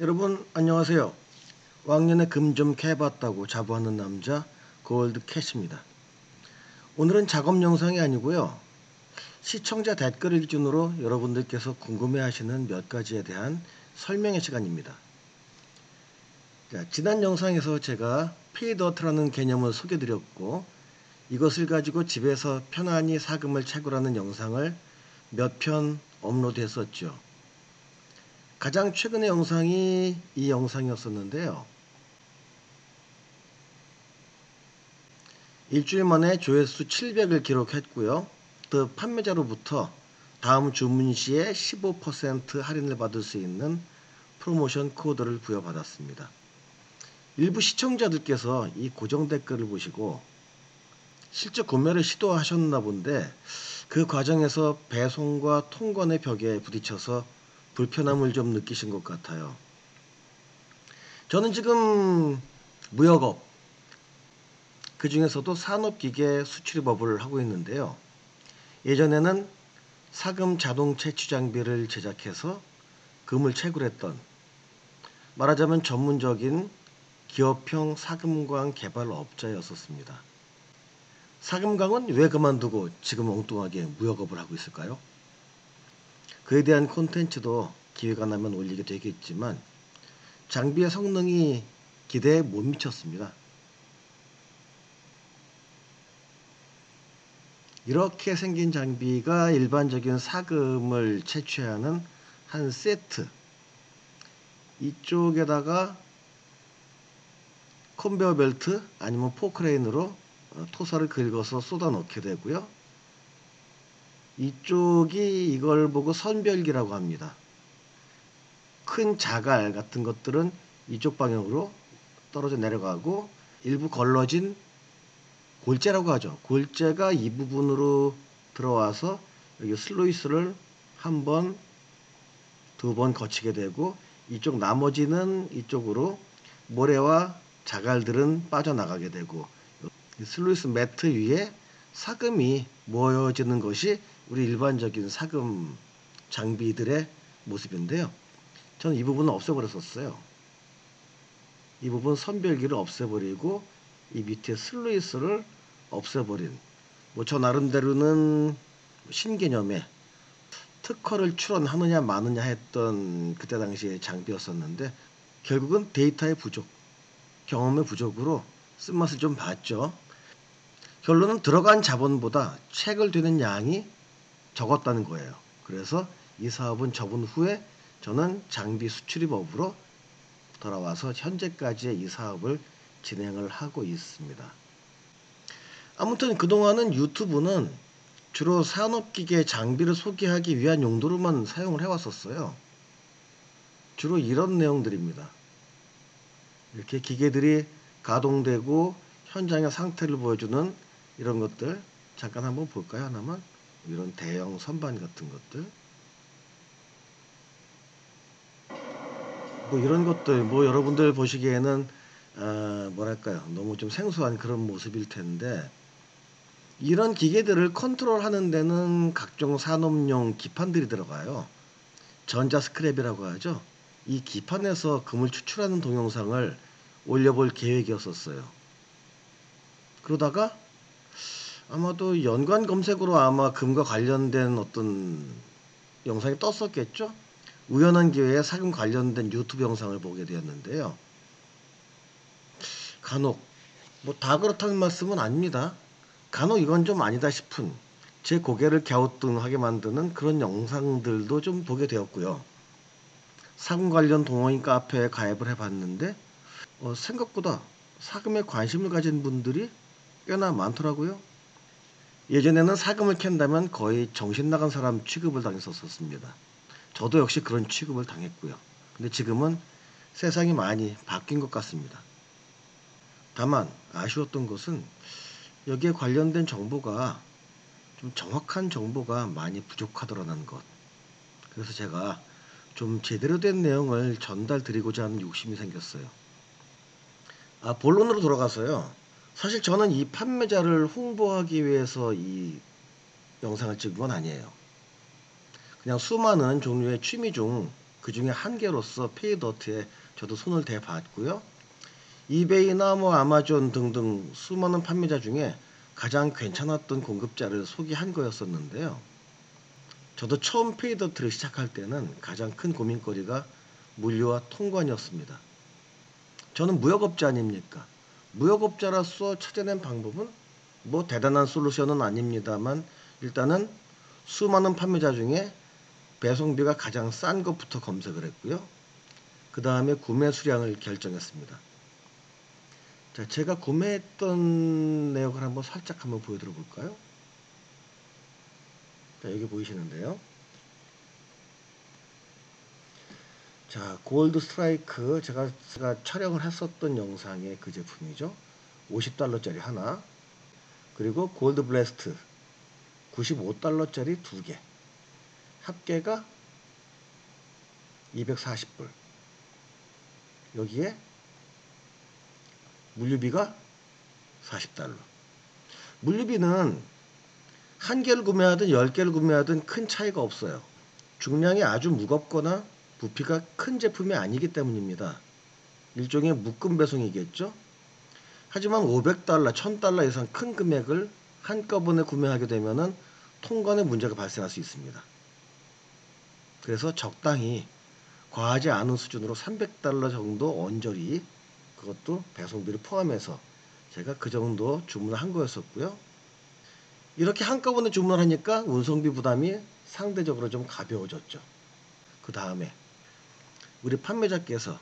여러분 안녕하세요. 왕년에 금 좀 캐봤다고 자부하는 남자 골드캣입니다. 오늘은 작업 영상이 아니고요. 시청자 댓글을 기준으로 여러분들께서 궁금해하시는 몇 가지에 대한 설명의 시간입니다. 자, 지난 영상에서 제가 페이드아웃라는 개념을 소개드렸고 이것을 가지고 집에서 편안히 사금을 채굴하는 영상을 몇 편 업로드했었죠. 가장 최근의 영상이 이 영상이었었는데요. 일주일 만에 조회수 700을 기록했고요. 또 판매자로부터 다음 주문 시에 15% 할인을 받을 수 있는 프로모션 코드를 부여받았습니다. 일부 시청자들께서 이 고정 댓글을 보시고 실제 구매를 시도하셨나 본데 그 과정에서 배송과 통관의 벽에 부딪혀서 불편함을 좀 느끼신 것 같아요. 저는 지금 무역업, 그 중에서도 산업기계 수출입업을 하고 있는데요. 예전에는 사금 자동 채취 장비를 제작해서 금을 채굴했던, 말하자면 전문적인 기업형 사금광 개발업자였었습니다. 사금광은 왜 그만두고 지금 엉뚱하게 무역업을 하고 있을까요? 그에 대한 콘텐츠도 기회가 나면 올리게 되겠지만 장비의 성능이 기대에 못 미쳤습니다. 이렇게 생긴 장비가 일반적인 사금을 채취하는 한 세트, 이쪽에다가 컨베어 벨트 아니면 포크레인으로 토사를 긁어서 쏟아 넣게 되고요. 이쪽이 이걸 보고 선별기라고 합니다. 큰 자갈 같은 것들은 이쪽 방향으로 떨어져 내려가고 일부 걸러진 골재라고 하죠. 골재가 이 부분으로 들어와서 여기 슬로이스를 한 번, 두 번 거치게 되고 이쪽 나머지는 이쪽으로 모래와 자갈들은 빠져나가게 되고 슬로이스 매트 위에 사금이 모여지는 것이 우리 일반적인 사금 장비들의 모습인데요. 저는 이 부분은 없애버렸었어요. 이 부분 선별기를 없애버리고 이 밑에 슬로이스를 없애버린, 저 나름대로는 신개념의 특허를 출원하느냐 마느냐 했던 그때 당시의 장비였었는데 결국은 데이터의 부족, 경험의 부족으로 쓴맛을 좀 봤죠. 결론은 들어간 자본보다 체결되는 양이 적었다는 거예요. 그래서 이 사업은 접은 후에 저는 장비 수출입업으로 돌아와서 현재까지의 이 사업을 진행을 하고 있습니다. 아무튼 그동안은 유튜브는 주로 산업기계 장비를 소개하기 위한 용도로만 사용을 해왔었어요. 주로 이런 내용들입니다. 이렇게 기계들이 가동되고 현장의 상태를 보여주는 이런 것들 잠깐 한번 볼까요? 하나만. 이런 대형 선반 같은 것들, 이런 것들 여러분들 보시기에는 뭐랄까요, 너무 좀 생소한 그런 모습일 텐데 이런 기계들을 컨트롤하는 데는 각종 산업용 기판들이 들어가요. 전자 스크랩이라고 하죠. 이 기판에서 금을 추출하는 동영상을 올려볼 계획이었었어요. 그러다가 아마도 연관 검색으로 아마 금과 관련된 어떤 영상이 떴었겠죠. 우연한 기회에 사금 관련된 유튜브 영상을 보게 되었는데요. 간혹 다 그렇다는 말씀은 아닙니다. 간혹 이건 좀 아니다 싶은, 제 고개를 갸우뚱하게 만드는 그런 영상들도 좀 보게 되었고요. 사금 관련 동호인 카페에 가입을 해봤는데 생각보다 사금에 관심을 가진 분들이 꽤나 많더라고요. 예전에는 사금을 캔다면 거의 정신 나간 사람 취급을 당했었습니다. 저도 역시 그런 취급을 당했고요. 근데 지금은 세상이 많이 바뀐 것 같습니다. 다만 아쉬웠던 것은 여기에 관련된 정보가 좀 정확한 정보가 많이 부족하더라는 것. 그래서 제가 좀 제대로 된 내용을 전달 드리고자 하는 욕심이 생겼어요. 본론으로 돌아가서요. 사실 저는 이 판매자를 홍보하기 위해서 이 영상을 찍은 건 아니에요. 그냥 수많은 종류의 취미 중 그 중에 한 개로서 페이더트에 저도 손을 대봤고요. 이베이나 뭐 아마존 등등 수많은 판매자 중에 가장 괜찮았던 공급자를 소개한 거였었는데요. 저도 처음 페이더트를 시작할 때는 가장 큰 고민거리가 물류와 통관이었습니다. 저는 무역업자 아닙니까? 무역업자로서 찾아낸 방법은 뭐 대단한 솔루션은 아닙니다만 일단은 수많은 판매자 중에 배송비가 가장 싼 것부터 검색을 했고요. 그 다음에 구매 수량을 결정했습니다. 자, 제가 구매했던 내역을 한번 보여드려 볼까요? 자, 여기 보이시는데요. 자, 골드 스트라이크 제가 촬영을 했었던 영상의 그 제품이죠. $50짜리 하나, 그리고 골드 블래스트 $95짜리 두 개, 합계가 $240. 여기에 물류비가 $40. 물류비는 한 개를 구매하든 10개를 구매하든 큰 차이가 없어요. 중량이 아주 무겁거나 부피가 큰 제품이 아니기 때문입니다. 일종의 묶음 배송이겠죠. 하지만 $500, $1000 이상 큰 금액을 한꺼번에 구매하게 되면은 통관에 문제가 발생할 수 있습니다. 그래서 적당히 과하지 않은 수준으로 $300 정도 언저리, 그것도 배송비를 포함해서 제가 그 정도 주문을 한 거였었고요. 이렇게 한꺼번에 주문을 하니까 운송비 부담이 상대적으로 좀 가벼워졌죠. 그 다음에 우리 판매자께서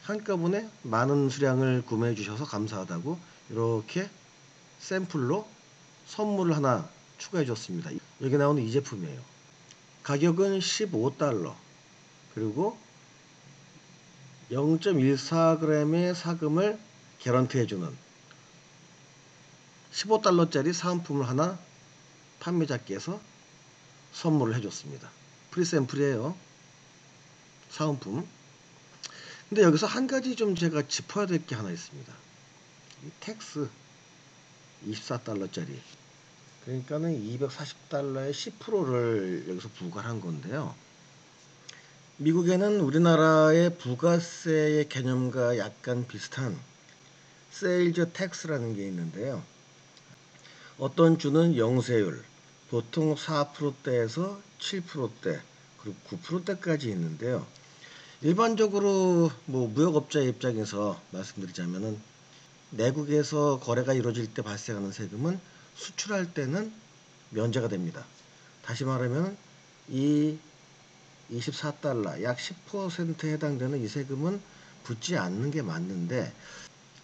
한꺼번에 많은 수량을 구매해 주셔서 감사하다고 이렇게 샘플로 선물을 하나 추가해 줬습니다. 여기 나오는 이 제품이에요. 가격은 $15, 그리고 0.14g의 사금을 개런티 해주는 $15짜리 사은품을 하나 판매자께서 선물을 해줬습니다. 프리샘플이에요. 사은품. 근데 여기서 한 가지 좀 제가 짚어야 될 게 하나 있습니다. 이 텍스 $24짜리, 그러니까는 $240의 10%를 여기서 부과를 한 건데요. 미국에는 우리나라의 부가세의 개념과 약간 비슷한 세일즈 텍스라는 게 있는데요. 어떤 주는 영세율, 보통 4%대에서 7%대, 그리고 9%대까지 있는데요. 일반적으로 뭐 무역업자의 입장에서 말씀드리자면은 내국에서 거래가 이루어질 때 발생하는 세금은 수출할 때는 면제가 됩니다. 다시 말하면 이 $24, 약 10%에 해당되는 이 세금은 붙지 않는 게 맞는데,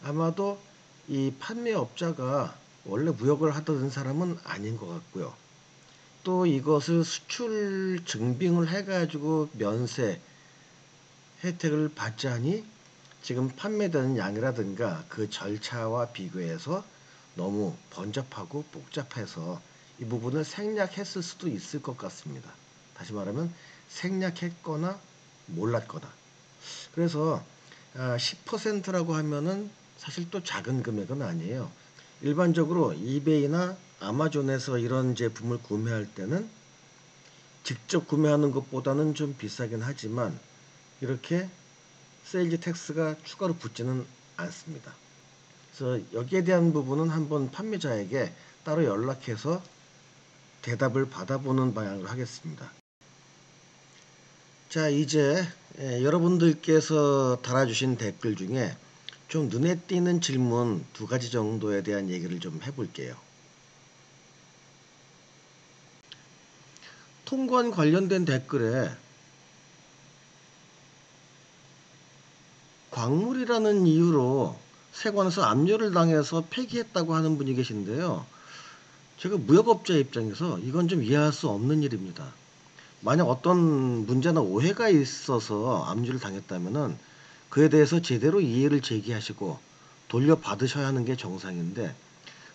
아마도 이 판매업자가 원래 무역을 하던 사람은 아닌 것 같고요. 또 이것을 수출 증빙을 해가지고 면세 혜택을 받자니 지금 판매되는 양이라든가 그 절차와 비교해서 너무 번잡하고 복잡해서 이 부분을 생략했을 수도 있을 것 같습니다. 다시 말하면 생략했거나 몰랐거나. 그래서 10%라고 하면은 사실 또 작은 금액은 아니에요. 일반적으로 이베이나 아마존에서 이런 제품을 구매할 때는 직접 구매하는 것보다는 좀 비싸긴 하지만 이렇게 세일즈 텍스가 추가로 붙지는 않습니다. 그래서 여기에 대한 부분은 한번 판매자에게 따로 연락해서 대답을 받아보는 방향으로 하겠습니다. 자, 이제 여러분들께서 달아주신 댓글 중에 좀 눈에 띄는 질문 두 가지 정도에 대한 얘기를 좀 해볼게요. 통관 관련된 댓글에 광물이라는 이유로 세관에서 압류를 당해서 폐기했다고 하는 분이 계신데요. 제가 무역업자 입장에서 이건 좀 이해할 수 없는 일입니다. 만약 어떤 문제나 오해가 있어서 압류를 당했다면은 그에 대해서 제대로 이해를 제기하시고 돌려받으셔야 하는 게 정상인데,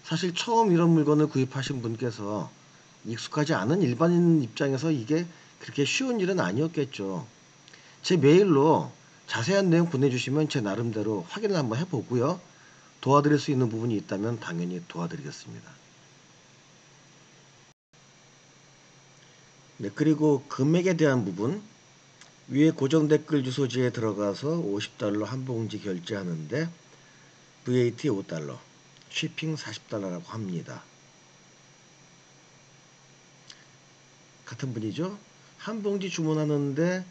사실 처음 이런 물건을 구입하신 분께서 익숙하지 않은 일반인 입장에서 이게 그렇게 쉬운 일은 아니었겠죠. 제 메일로 자세한 내용 보내주시면 제 나름대로 확인을 한번 해보고요. 도와드릴 수 있는 부분이 있다면 당연히 도와드리겠습니다. 네, 그리고 금액에 대한 부분, 위에 고정 댓글 주소지에 들어가서 $50 한 봉지 결제하는데 VAT $5, 쉬핑 $40라고 합니다. 같은 분이죠? 한 봉지 주문하는데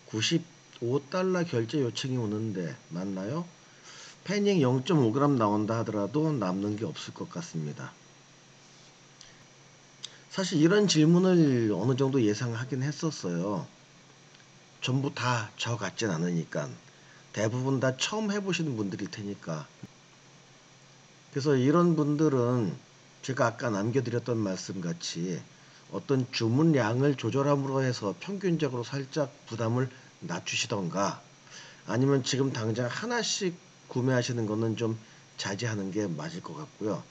$95 결제 요청이 오는데 맞나요? 패닝 0.5g 나온다 하더라도 남는 게 없을 것 같습니다. 사실 이런 질문을 어느 정도 예상하긴 했었어요. 전부 다 저 같진 않으니까. 대부분 다 처음 해보시는 분들일 테니까. 그래서 이런 분들은 제가 아까 남겨드렸던 말씀 같이 어떤 주문량을 조절함으로 해서 평균적으로 살짝 부담을 낮추시던가, 아니면 지금 당장 하나씩 구매하시는 거는 좀 자제하는 게 맞을 것 같고요.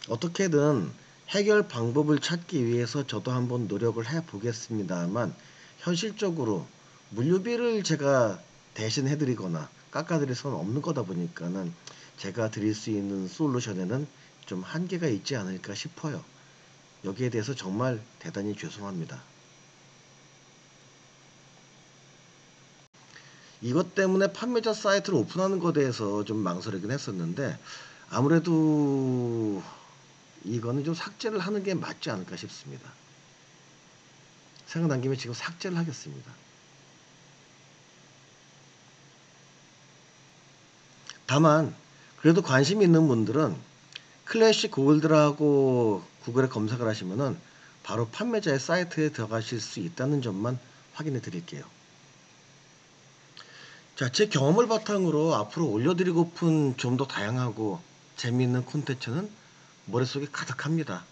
어떻게든 해결 방법을 찾기 위해서 저도 한번 노력을 해 보겠습니다만, 현실적으로 물류비를 제가 대신 해드리거나 깎아드릴 수는 없는 거다 보니까는 제가 드릴 수 있는 솔루션에는 좀 한계가 있지 않을까 싶어요. 여기에 대해서 정말 대단히 죄송합니다. 이것 때문에 판매자 사이트를 오픈하는 것에 대해서 좀 망설이긴 했었는데, 아무래도 이거는 좀 삭제를 하는 게 맞지 않을까 싶습니다. 생각난 김에 지금 삭제를 하겠습니다. 다만 그래도 관심 있는 분들은 클래식 골드라고 구글에 검색을 하시면은 바로 판매자의 사이트에 들어가실 수 있다는 점만 확인해 드릴게요. 자, 제 경험을 바탕으로 앞으로 올려드리고픈 좀 더 다양하고 재미있는 콘텐츠는 머릿속에 가득합니다.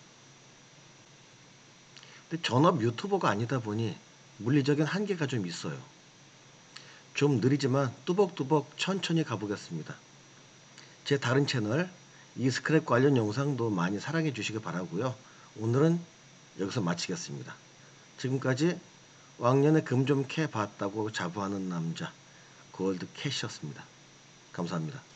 근데 전업 유튜버가 아니다 보니 물리적인 한계가 좀 있어요. 좀 느리지만 뚜벅뚜벅 천천히 가보겠습니다. 제 다른 채널 이스크랩 관련 영상도 많이 사랑해 주시기 바라고요. 오늘은 여기서 마치겠습니다. 지금까지 왕년에 금 좀 캐 봤다고 자부하는 남자 골드 캐시였습니다. 감사합니다.